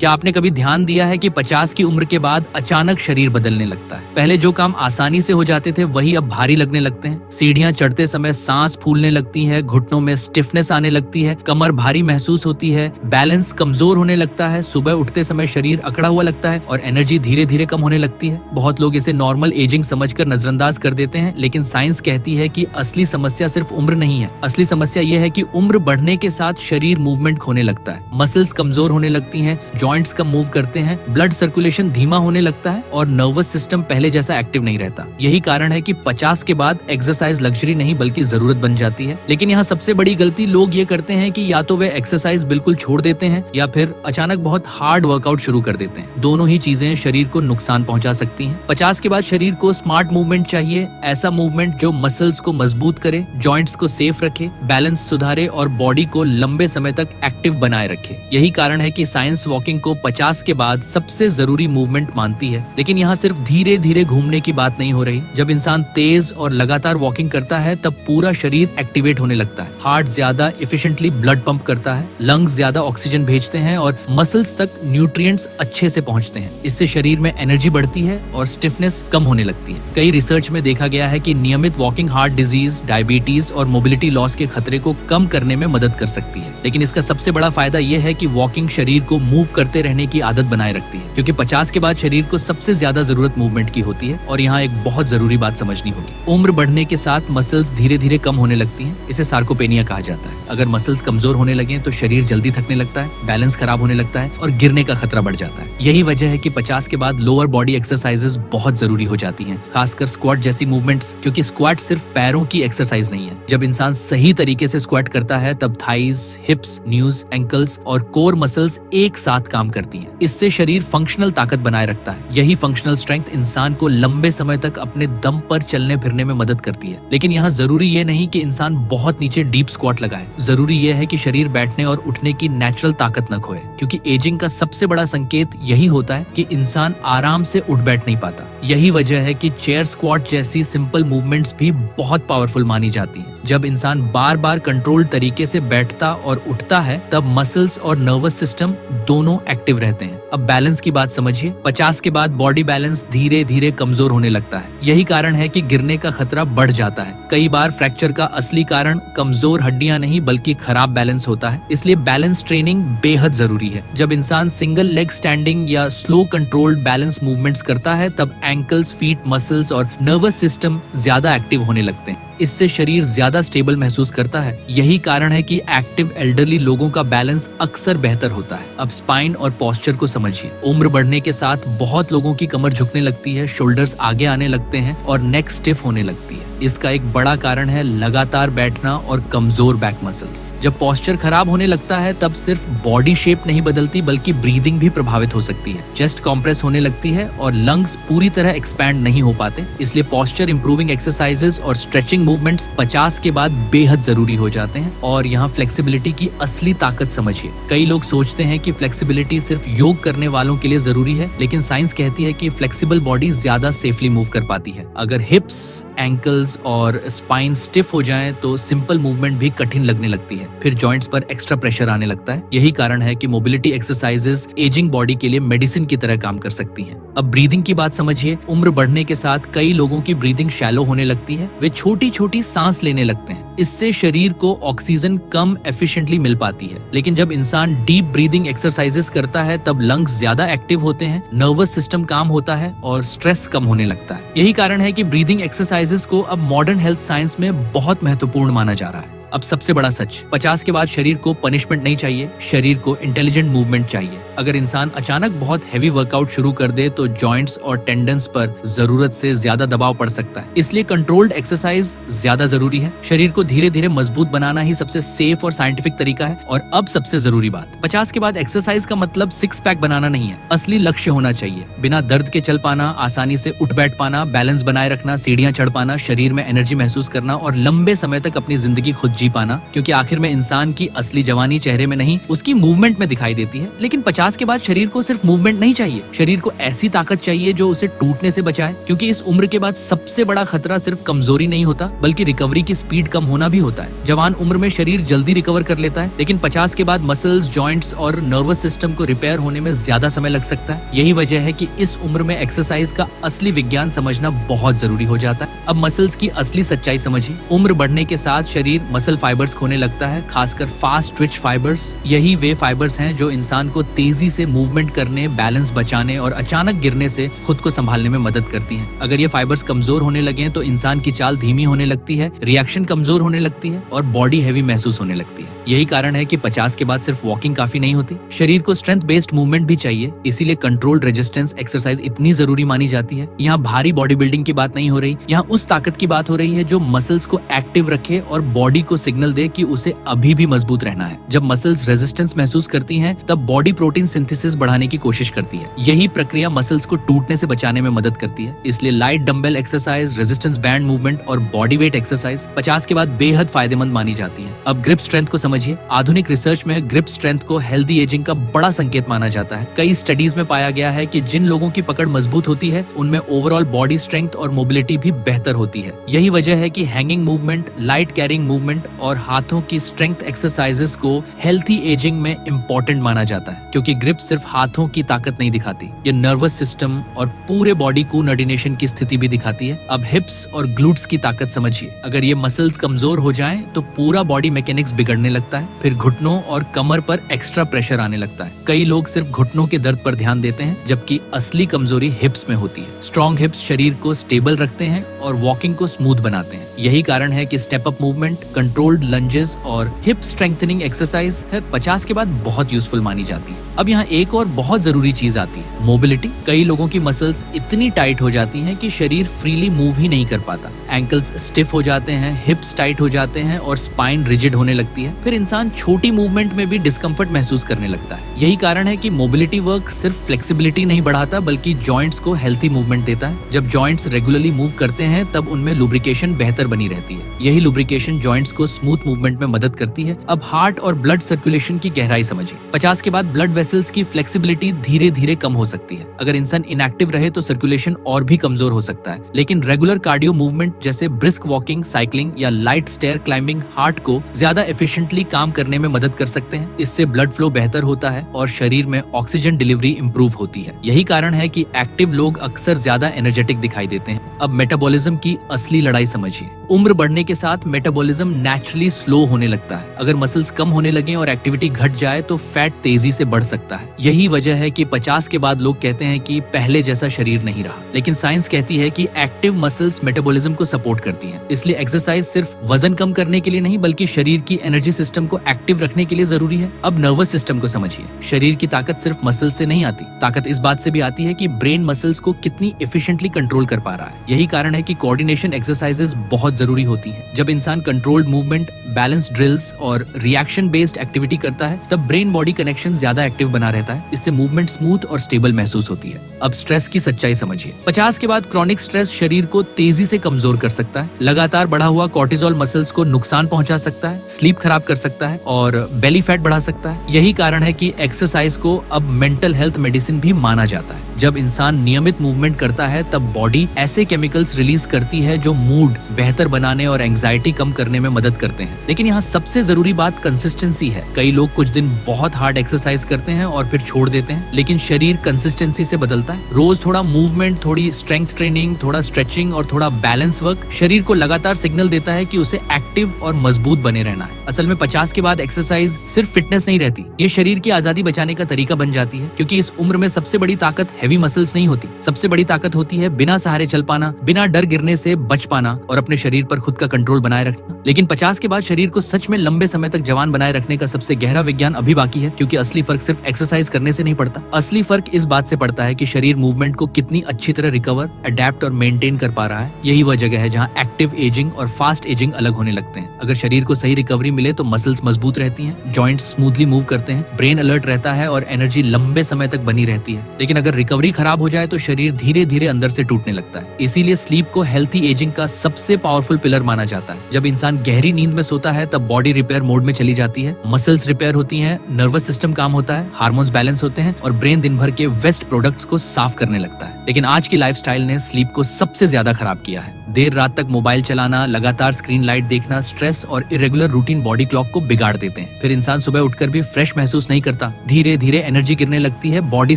क्या आपने कभी ध्यान दिया है कि 50 की उम्र के बाद अचानक शरीर बदलने लगता है? पहले जो काम आसानी से हो जाते थे वही अब भारी लगने लगते हैं। सीढ़ियां चढ़ते समय सांस फूलने लगती है, घुटनों में स्टिफनेस आने लगती है, कमर भारी महसूस होती है, बैलेंस कमजोर होने लगता है, सुबह उठते समय शरीर अकड़ा हुआ लगता है और एनर्जी धीरे धीरे कम होने लगती है। बहुत लोग इसे नॉर्मल एजिंग समझकर नजरअंदाज कर देते हैं, लेकिन साइंस कहती है कि असली समस्या सिर्फ उम्र नहीं है। असली समस्या यह है कि उम्र बढ़ने के साथ शरीर मूवमेंट खोने लगता है, मसल्स कमजोर होने लगती हैं, जॉइंट्स कम मूव करते हैं, ब्लड सर्कुलेशन धीमा होने लगता है और नर्वस सिस्टम पहले जैसा एक्टिव नहीं रहता। यही कारण है कि 50 के बाद एक्सरसाइज लग्जरी नहीं बल्कि जरूरत बन जाती है। लेकिन यहाँ सबसे बड़ी गलती लोग ये करते हैं कि या तो वे एक्सरसाइज बिल्कुल छोड़ देते हैं या फिर अचानक बहुत हार्ड वर्कआउट शुरू कर देते हैं। दोनों ही चीजें शरीर को नुकसान पहुंचा सकती हैं। 50 के बाद शरीर को स्मार्ट मूवमेंट चाहिए, ऐसा मूवमेंट जो मसल्स को मजबूत करे, जॉइंट्स को सेफ रखे, बैलेंस सुधारे और बॉडी को लंबे समय तक एक्टिव बनाए रखे। यही कारण है कि साइंस वॉकिंग को 50 के बाद सबसे जरूरी मूवमेंट मानती है। लेकिन यहाँ सिर्फ धीरे धीरे घूमने की बात नहीं हो रही। जब इंसान तेज और लगातार वॉकिंग करता है तब पूरा शरीर एक्टिवेट होने लगता है। हार्ट ज्यादा एफिशिएंटली ब्लड पंप करता है, लंग्स ज्यादा ऑक्सीजन भेजते हैं और मसल्स तक न्यूट्रिएंट्स अच्छे से पहुंचते हैं। इससे शरीर में एनर्जी बढ़ती है और स्टिफनेस कम होने लगती है। कई रिसर्च में देखा गया है कि नियमित वॉकिंग हार्ट डिजीज, डायबिटीज और मोबिलिटी लॉस के खतरे को कम करने में मदद कर सकती है। लेकिन इसका सबसे बड़ा फायदा यह है कि वॉकिंग शरीर को मूव करते रहने की आदत बनाए रखती है, क्योंकि 50 के बाद शरीर को सबसे ज्यादा जरूरत मूवमेंट की होती है। और यहाँ एक बहुत जरूरी बात समझनी होगी, उम्र बढ़ने के साथ मसल्स धीरे धीरे कम होने लगती हैं। इसे सार्कोपेनिया कहा जाता है। अगर मसल्स कमजोर होने लगे तो शरीर जल्दी थकने लगता है, बैलेंस खराब होने लगता है और गिरने का खतरा बढ़ जाता है। यही वजह है कि 50 के बाद लोअर बॉडी एक्सरसाइजेस बहुत जरूरी हो जाती हैं, खासकर स्क्वाट जैसी मूवमेंट्स, क्योंकि स्क्वाट सिर्फ पैरों की एक्सरसाइज नहीं है। जब इंसान सही तरीके से स्क्वाट करता है तब थाइज, हिप्स, न्यूज, एंकल्स और कोर मसल्स एक साथ काम करती हैं। इससे शरीर फंक्शनल ताकत बनाए रखता है। यही फंक्शनल स्ट्रेंथ इंसान को लंबे समय तक अपने दम पर चलने फिरने में मदद करती है। लेकिन यहाँ जरूरी ये नहीं कि इंसान बहुत नीचे डीप स्क्वाट लगाए। जरूरी यह है कि शरीर बैठने और उठने की नेचुरल ताकत न खोए, क्योंकि एजिंग का सबसे बड़ा संकेत यही होता है कि इंसान आराम से उठ बैठ नहीं पाता। यही वजह है कि चेयर स्क्वाट जैसी सिंपल मूवमेंट्स भी बहुत पावरफुल मानी जाती हैं। जब इंसान बार बार कंट्रोल्ड तरीके से बैठता और उठता है तब मसल्स और नर्वस सिस्टम दोनों एक्टिव रहते हैं। अब बैलेंस की बात समझिए। 50 के बाद बॉडी बैलेंस धीरे धीरे कमजोर होने लगता है। यही कारण है कि गिरने का खतरा बढ़ जाता है। कई बार फ्रैक्चर का असली कारण कमजोर हड्डियां नहीं बल्कि खराब बैलेंस होता है। इसलिए बैलेंस ट्रेनिंग बेहद जरूरी है। जब इंसान सिंगल लेग स्टैंडिंग या स्लो कंट्रोल्ड बैलेंस मूवमेंट्स करता है तब एंकल्स, फीट, मसल्स और नर्वस सिस्टम ज्यादा एक्टिव होने लगते हैं। इससे शरीर ज्यादा स्टेबल महसूस करता है। यही कारण है कि एक्टिव एल्डरली लोगों का बैलेंस अक्सर बेहतर होता है। अब स्पाइन और पोस्चर को समझिए। उम्र बढ़ने के साथ बहुत लोगों की कमर झुकने लगती है, शोल्डर्स आगे आने लगते हैं और नेक स्टिफ होने लगती है। इसका एक बड़ा कारण है लगातार बैठना और कमजोर बैक मसल्स। जब पोस्चर खराब होने लगता है तब सिर्फ बॉडी शेप नहीं बदलती बल्कि ब्रीदिंग भी प्रभावित हो सकती है। चेस्ट कॉम्प्रेस होने लगती है और लंग्स पूरी तरह एक्सपैंड नहीं हो पाते। इसलिए पोस्चर इंप्रूविंग एक्सरसाइजेस और स्ट्रेचिंग मूवमेंट्स 50 के बाद बेहद जरूरी हो जाते हैं। और यहाँ फ्लेक्सिबिलिटी की असली ताकत समझिए। कई लोग सोचते हैं कि फ्लेक्सिबिलिटी सिर्फ योग करने वालों के लिए जरूरी है, लेकिन साइंस कहती है कि फ्लेक्सिबल बॉडी ज्यादा सेफली मूव कर पाती है। अगर हिप्स, एंकल्स और स्पाइन स्टिफ हो जाएं तो सिंपल मूवमेंट भी कठिन लगने लगती है। फिर जॉइंट्स पर एक्स्ट्रा प्रेशर आने लगता है। यही कारण है कि मोबिलिटी एक्सरसाइजेस एजिंग बॉडी के लिए मेडिसिन की तरह काम कर सकती हैं। अब ब्रीदिंग की बात समझिए। उम्र बढ़ने के साथ कई लोगों की ब्रीदिंग शैलो होने लगती है। वे छोटी छोटी सांस लेने लगते हैं। इससे शरीर को ऑक्सीजन कम एफिशिएंटली मिल पाती है। लेकिन जब इंसान डीप ब्रीदिंग एक्सरसाइजेस करता है तब लंग्स ज्यादा एक्टिव होते हैं, नर्वस सिस्टम काम होता है और स्ट्रेस कम होने लगता है। यही कारण है कि ब्रीदिंग एक्सरसाइजेस को अब मॉडर्न हेल्थ साइंस में बहुत महत्वपूर्ण माना जा रहा है। अब सबसे बड़ा सच, 50 के बाद शरीर को पनिशमेंट नहीं चाहिए, शरीर को इंटेलिजेंट मूवमेंट चाहिए। अगर इंसान अचानक बहुत हैवी वर्कआउट शुरू कर दे तो जॉइंट्स और टेंडन्स पर जरूरत से ज्यादा दबाव पड़ सकता है। इसलिए कंट्रोल्ड एक्सरसाइज ज्यादा जरूरी है। शरीर को धीरे धीरे मजबूत बनाना ही सबसे सेफ और साइंटिफिक तरीका है। और अब सबसे जरूरी बात, 50 के बाद एक्सरसाइज का मतलब सिक्स पैक बनाना नहीं है। असली लक्ष्य होना चाहिए। बिना दर्द के चल पाना, आसानी से उठ बैठ पाना, बैलेंस बनाए रखना, सीढ़ियां चढ़ पाना, शरीर में एनर्जी महसूस करना और लंबे समय तक अपनी जिंदगी खुद जी पाना। क्योंकि आखिर में इंसान की असली जवानी चेहरे में नहीं, उसकी मूवमेंट में दिखाई देती है। लेकिन 50 50 के बाद शरीर को सिर्फ मूवमेंट नहीं चाहिए, शरीर को ऐसी ताकत चाहिए जो उसे टूटने से बचाए, क्योंकि इस उम्र के बाद सबसे बड़ा खतरा सिर्फ कमजोरी नहीं होता बल्कि रिकवरी की स्पीड कम होना भी होता है। जवान उम्र में शरीर जल्दी रिकवर कर लेता है, लेकिन 50 के बाद मसल्स, जॉइंट्स और नर्वस सिस्टम को रिपेयर होने में ज्यादा समय लग सकता है। यही वजह है कि इस उम्र में एक्सरसाइज का असली विज्ञान समझना बहुत जरूरी हो जाता है। अब मसल्स की असली सच्चाई समझिए। उम्र बढ़ने के साथ शरीर मसल फाइबर्स खोने लगता है, खासकर फास्ट ट्विच फाइबर्स। यही वे फाइबर्स हैं जो इंसान को तेजी से मूवमेंट करने, बैलेंस बचाने और अचानक गिरने से खुद को संभालने में मदद करती हैं। अगर ये फाइबर्स कमजोर होने लगे तो इंसान की चाल धीमी होने लगती है, रिएक्शन कमजोर होने लगती है और बॉडी हैवी महसूस होने लगती है। यही कारण है कि 50 के बाद सिर्फ वॉकिंग काफी नहीं होती, शरीर को स्ट्रेंथ बेस्ड मूवमेंट भी चाहिए। इसीलिए कंट्रोल्ड रेजिस्टेंस एक्सरसाइज इतनी जरूरी मानी जाती है। यहाँ भारी बॉडी बिल्डिंग की बात नहीं हो रही, यहाँ उस ताकत की बात हो रही है जो मसल्स को एक्टिव रखे और बॉडी को सिग्नल दे कि उसे अभी भी मजबूत रहना है। जब मसल्स रेजिस्टेंस महसूस करती हैं, तब बॉडी प्रोटीन सिंथेसिस बढ़ाने की कोशिश करती है। यही प्रक्रिया मसल्स को टूटने से बचाने में मदद करती है। इसलिए light dumbbell exercise, resistance band movement और बॉडी वेट एक्सरसाइज 50 के बाद बेहद फायदेमंद मानी जाती है। अब ग्रिप स्ट्रेंथ को समझिए। आधुनिक रिसर्च में ग्रिप स्ट्रेंथ को हेल्दी एजिंग का बड़ा संकेत माना जाता है। कई स्टडीज में पाया गया है कि जिन लोगों की पकड़ मजबूत होती है, उनमें ओवरऑल बॉडी स्ट्रेंथ और मोबिलिटी भी बेहतर होती है। यही वजह है कि hanging movement, light carrying movement और हाथों की स्ट्रेंथ एक्सरसाइजेस को हेल्थी एजिंग में इंपॉर्टेंट माना जाता है, क्योंकि ग्रिप सिर्फ हाथों की ताकत नहीं दिखाती, ये नर्वस सिस्टम और पूरे बॉडी कोऑर्डिनेशन की स्थिति भी दिखाती है। अब हिप्स और ग्लूट्स की ताकत समझिए। अगर ये मसल्स कमजोर हो जाएं, तो पूरा बॉडी मैकेनिक्स बिगड़ने लगता है, फिर घुटनों और कमर पर एक्स्ट्रा प्रेशर आने लगता है। कई लोग सिर्फ घुटनों के दर्द पर ध्यान देते हैं, जबकि असली कमजोरी हिप्स में होती है। स्ट्रॉन्ग हिप्स शरीर को स्टेबल रखते हैं और वॉकिंग को स्मूथ बनाते हैं। यही कारण है कि step up movement, controlled lunges और हिप स्ट्रेंथनिंग एक्सरसाइज है 50 के बाद बहुत यूजफुल मानी जाती है। अब यहाँ एक और बहुत जरूरी चीज आती है, मोबिलिटी। कई लोगों की मसल्स इतनी टाइट हो जाती हैं कि शरीर फ्रीली मूव ही नहीं कर पाता। एंकल्स स्टिफ हो जाते हैं, हिप्स टाइट हो जाते हैं और स्पाइन रिजिड होने लगती है। फिर इंसान छोटी मूवमेंट में भी डिस्कम्फर्ट महसूस करने लगता है। यही कारण है कि मोबिलिटी वर्क सिर्फ फ्लेक्सिबिलिटी नहीं बढ़ाता, बल्कि जॉइंट्स को हेल्थी मूवमेंट देता है। जब जॉइंट्स रेगुलरली मूव करते हैं, तब उनमें लुब्रिकेशन बेहतर बनी रहती है। यही लुब्रिकेशन जॉइंट्स को स्मूथ मूवमेंट में मदद करती है। अब हार्ट और ब्लड सर्कुलेशन की गहराई समझिए। 50 के बाद ब्लड वेसल्स की फ्लेक्सिबिलिटी धीरे धीरे कम हो सकती है। अगर इंसान इनएक्टिव रहे तो सर्कुलेशन और भी कमजोर हो सकता है, लेकिन रेगुलर कार्डियो मूवमेंट जैसे ब्रिस्क वॉकिंग, साइकिलिंग या लाइट स्टेयर क्लाइंबिंग हार्ट को ज्यादा एफिशिएंटली काम करने में मदद कर सकते हैं। इससे ब्लड फ्लो बेहतर होता है और शरीर में ऑक्सीजन डिलीवरी इंप्रूव होती है। यही कारण है कि एक्टिव लोग अक्सर ज्यादा एनर्जेटिक दिखाई देते हैं। अब मेटाबॉलिज्म की असली लड़ाई समझिए। उम्र बढ़ने के साथ मेटाबॉलिज्म नेचुरली स्लो होने लगता है। अगर मसल्स कम होने लगे और एक्टिविटी घट जाए तो फैट तेजी से बढ़ सकता है। यही वजह है कि 50 के बाद लोग कहते हैं कि पहले जैसा शरीर नहीं रहा, लेकिन साइंस कहती है कि एक्टिव मसल्स मेटाबॉलिज्म को सपोर्ट करती हैं। इसलिए एक्सरसाइज सिर्फ वजन कम करने के लिए नहीं, बल्कि शरीर की एनर्जी सिस्टम को एक्टिव रखने के लिए जरूरी है। अब नर्वस सिस्टम को समझिए। शरीर की ताकत सिर्फ मसल्स से नहीं आती, ताकत इस बात से भी आती है कि ब्रेन मसल्स को कितनी एफिशिएंटली कंट्रोल कर पा रहा है। यही कारण है कि कोऑर्डिनेशन एक्सरसाइजेस बहुत जरूरी होती है। जब इंसान कंट्रोल्ड मूवमेंट, बैलेंस ड्रिल्स और रिएक्शन बेस्ड एक्टिविटी करता है, तब ब्रेन बॉडी कनेक्शन ज्यादा एक्टिव बना रहता है। इससे मूवमेंट स्मूथ और स्टेबल महसूस होती है। अब स्ट्रेस की सच्चाई समझिए। 50 के बाद क्रॉनिक स्ट्रेस शरीर को तेजी से कमजोर कर सकता है। लगातार बढ़ा हुआ कॉर्टिसोल मसल्स को नुकसान पहुंचा सकता है, स्लीप खराब कर सकता है और बेली फैट बढ़ा सकता है। यही कारण है कि एक्सरसाइज को अब मेंटल हेल्थ मेडिसिन भी माना जाता है। जब इंसान नियमित मूवमेंट करता है, तब बॉडी ऐसे केमिकल्स रिलीज करती है जो मूड बेहतर बनाने और एंजाइटी कम करने में मदद करते हैं। लेकिन यहाँ सबसे जरूरी बात कंसिस्टेंसी है। कई लोग कुछ दिन बहुत हार्ड एक्सरसाइज करते हैं और फिर छोड़ देते हैं, लेकिन शरीर कंसिस्टेंसी से बदलता है। रोज थोड़ा मूवमेंट, थोड़ी स्ट्रेंथ ट्रेनिंग, थोड़ा स्ट्रेचिंग और थोड़ा बैलेंस वर्क शरीर को लगातार सिग्नल देता है कि उसे एक्टिव और मजबूत बने रहना है। असल में 50 के बाद एक्सरसाइज सिर्फ फिटनेस नहीं रहती, ये शरीर की आजादी बचाने का तरीका बन जाती है। क्योंकि इस उम्र में सबसे बड़ी ताकत हैवी मसल्स नहीं होती, सबसे बड़ी ताकत होती है बिना सहारे चल पाना, बिना डर गिरने से बच पाना और अपने शरीर पर खुद का कंट्रोल बनाए रखना। लेकिन 50 के बाद शरीर को सच में लंबे समय तक जवान बनाए रखने का सबसे गहरा विज्ञान अभी बाकी है, क्योंकि असली फर्क सिर्फ एक्सरसाइज करने से नहीं पड़ता। असली फर्क इस बात से पड़ता है कि शरीर मूवमेंट को कितनी अच्छी तरह रिकवर, अडेप्ट और मेंटेन कर पा रहा है। यही वह जगह है जहाँ एक्टिव एजिंग और फास्ट एजिंग अलग होने लगते हैं। अगर शरीर को सही रिकवरी मिले तो मसल्स मजबूत रहती हैं, जॉइंट्स स्मूथली मूव करते हैं, ब्रेन अलर्ट रहता है और एनर्जी लंबे समय तक बनी रहती है। लेकिन अगर रिकवरी रिकवरी खराब हो जाए तो शरीर धीरे धीरे अंदर से टूटने लगता है। इसीलिए स्लीप को हेल्थी एजिंग का सबसे पावरफुल पिलर माना जाता है। जब इंसान गहरी नींद में सोता है तब बॉडी रिपेयर मोड में चली जाती है, मसल्स रिपेयर होती हैं, नर्वस सिस्टम काम होता है, हार्मोन्स बैलेंस होते हैं और ब्रेन दिन भर के वेस्ट प्रोडक्ट्स को साफ करने लगता है। लेकिन आज की लाइफस्टाइल ने स्लीप को सबसे ज्यादा खराब किया है। देर रात तक मोबाइल चलाना, लगातार स्क्रीन लाइट देखना, स्ट्रेस और इरेगुलर रूटीन बॉडी क्लॉक को बिगाड़ देते हैं। फिर इंसान सुबह उठकर भी फ्रेश महसूस नहीं करता, धीरे धीरे एनर्जी गिरने लगती है, बॉडी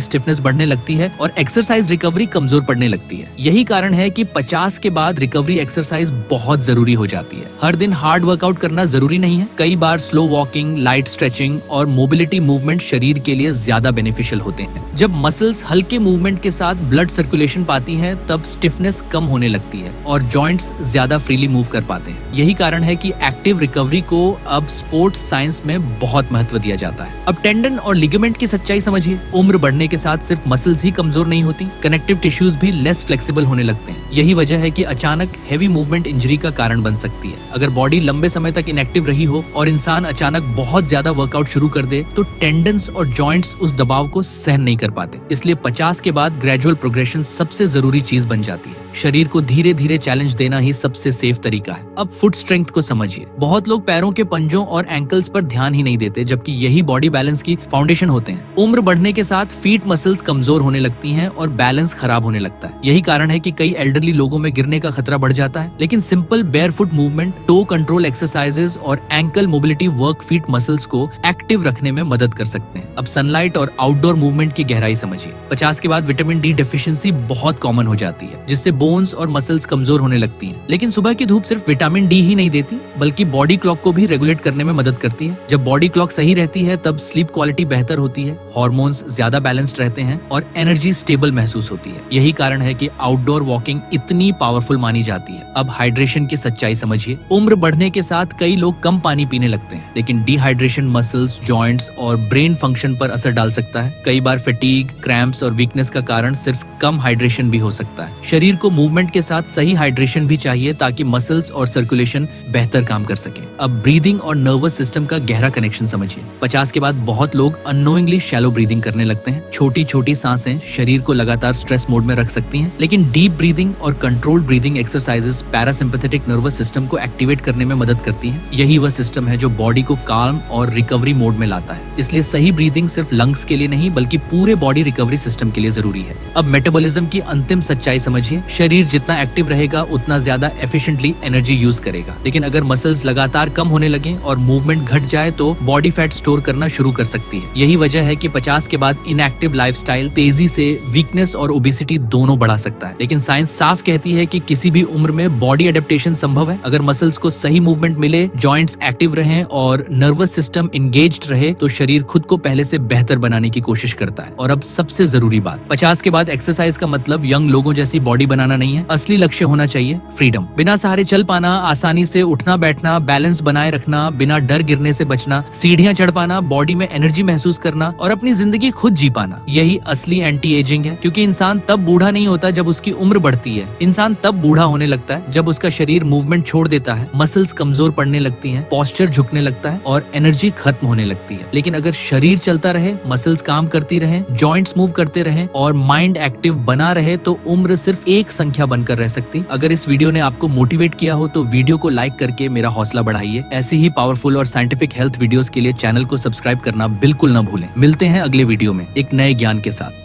स्टिफनेस बढ़ने लगती है और एक्सरसाइज रिकवरी कमजोर पड़ने लगती है। यही कारण है कि 50 के बाद रिकवरी एक्सरसाइज बहुत जरूरी हो जाती है। हर दिन हार्ड वर्कआउट करना जरूरी नहीं है, कई बार स्लो वॉकिंग, लाइट स्ट्रेचिंग और मोबिलिटी मूवमेंट शरीर के लिए ज्यादा बेनिफिशियल होते हैं। जब मसल्स हल्के मूवमेंट के साथ ब्लड सर्कुलेशन पाती हैं, तब स्टिफनेस कम होने लगती है और जॉइंट्स ज्यादा फ्रीली मूव कर पाते हैं। यही कारण है कि एक्टिव रिकवरी को अब स्पोर्ट्स साइंस में बहुत महत्व दिया जाता है। अब टेंडन और लिगामेंट की सच्चाई समझिए। उम्र बढ़ने के साथ सिर्फ मसल्स ही कमजोर नहीं होती, कनेक्टिव टिश्यूज भी लेस फ्लेक्सिबल होने लगते हैं। यही वजह है कि अचानक हेवी मूवमेंट इंजरी का कारण बन सकती है। अगर बॉडी लंबे समय तक इनएक्टिव रही हो और इंसान अचानक बहुत ज्यादा वर्कआउट शुरू कर दे तो टेंडन्स और जॉइंट्स उस दबाव को सहन नहीं कर पाते। इसलिए 50 के बाद ग्रेजुअल प्रोग्रेशन सबसे जरूरी चीज बन जाती है। शरीर को धीरे धीरे चैलेंज देना ही सबसे सेफ तरीका है। अब फुट स्ट्रेंथ को समझिए। बहुत लोग पैरों के पंजों और एंकल्स पर ध्यान ही नहीं देते, जबकि यही बॉडी बैलेंस की फाउंडेशन होते हैं। उम्र बढ़ने के साथ फीट मसल्स कमजोर होने लगती हैं और बैलेंस खराब होने लगता है। यही कारण है कि कई एल्डरली लोगों में गिरने का खतरा बढ़ जाता है। लेकिन simple barefoot movement, toe control exercises और ankle mobility work feet muscles को एक्टिव रखने में मदद कर सकते हैं। अब सनलाइट और आउटडोर मूवमेंट की गहराई समझिए। 50 के बाद विटामिन डी डेफिशिएंसी बहुत कॉमन हो जाती है, जिससे बोन्स और मसल्स कमजोर होने लगती हैं। लेकिन सुबह की धूप सिर्फ विटामिन डी ही नहीं देती, बल्कि बॉडी क्लॉक को भी रेगुलेट करने में मदद करती है। जब बॉडी क्लॉक सही रहती है तब स्लीप क्वालिटी बेहतर होती है, हार्मोन्स ज्यादा बैलेंस्ड रहते हैं और एनर्जी स्टेबल महसूस होती है। यही कारण है कि आउटडोर वॉकिंग इतनी पावरफुल मानी जाती है। अब हाइड्रेशन की सच्चाई समझिए। उम्र बढ़ने के साथ कई लोग कम पानी पीने लगते हैं, लेकिन डिहाइड्रेशन मसल्स, जॉइंट्स और ब्रेन फंक्शन पर असर डाल सकता है। कई बार फटीग, क्रैम्प्स और वीकनेस का कारण सिर्फ कम हाइड्रेशन भी हो सकता है। शरीर को मूवमेंट के साथ सही हाइड्रेशन भी चाहिए ताकि मसल्स और सर्कुलेशन बेहतर काम कर सके। अब ब्रीदिंग और नर्वस सिस्टम का गहरा कनेक्शन समझिए। 50 के बाद बहुत लोग अननोइंगली शैलो ब्रीदिंग करने लगते हैं। छोटी छोटी सांसें शरीर को लगातार स्ट्रेस मोड में रख सकती हैं, लेकिन डीप ब्रीदिंग और controlled breathing exercises parasympathetic nervous system को एक्टिवेट करने में मदद करती हैं। यही वह सिस्टम है जो बॉडी को काल्म और रिकवरी मोड में लाता है। इसलिए सही ब्रीदिंग सिर्फ लंग्स के लिए नहीं बल्कि पूरे बॉडी रिकवरी सिस्टम के लिए जरूरी है। अब मेटाबॉलिज्म की अंतिम सच्चाई समझिए। शरीर जितना एक्टिव रहेगा उतना ज्यादा एफिशिएंटली एनर्जी यूज करेगा, लेकिन अगर मसल्स लगातार कम होने लगे और मूवमेंट घट जाए तो बॉडी फैट स्टोर करना शुरू कर सकती है। यही वजह है कि 50 के बाद इनएक्टिव लाइफस्टाइल तेजी से वीकनेस और ओबेसिटी दोनों बढ़ा सकता है। लेकिन साइंस साफ कहती है कि किसी भी उम्र में बॉडी एडेप्टेशन संभव है। अगर मसल्स को सही मूवमेंट मिले, जॉइंट्स एक्टिव रहें और नर्वस सिस्टम इंगेज्ड रहे तो शरीर खुद को पहले से बेहतर बनाने की कोशिश करता है। और अब सबसे जरूरी बात, 50 के बाद एक्सरसाइज का मतलब यंग लोगों जैसी बॉडी बनाना नहीं है। असली लक्ष्य होना चाहिए फ्रीडम। बिना सहारे चल पाना, आसानी से उठना बैठना, बैलेंस बनाए रखना, बिना डर गिरने से बचना, सीढ़ियां चढ़ पाना, बॉडी में एनर्जी महसूस करना और अपनी जिंदगी खुद जी पाना। यही असली एंटी एजिंग है, क्योंकि इंसान तब बूढ़ा नहीं होता जब उसकी उम्र बढ़ती है। इंसान तब बूढ़ा होने लगता है जब उसका शरीर मूवमेंट छोड़ देता है, मसल्स कमजोर पड़ने लगती हैं, पोस्चर झुकने लगता है और एनर्जी खत्म होने लगती है। लेकिन अगर शरीर चलता रहे, मसल्स काम करती रहे, जॉइंट्स मूव करते रहे और माइंड एक्टिव बना रहे तो उम्र सिर्फ एक संख्या बनकर रह सकती। अगर इस वीडियो ने आपको मोटिवेट किया हो तो वीडियो को लाइक करके मेरा हौसला बढ़ाइए। ऐसी ही पावरफुल और साइंटिफिक हेल्थ वीडियोस के लिए चैनल को सब्सक्राइब करना बिल्कुल न भूलें। मिलते हैं अगले वीडियो में एक नए ज्ञान के साथ।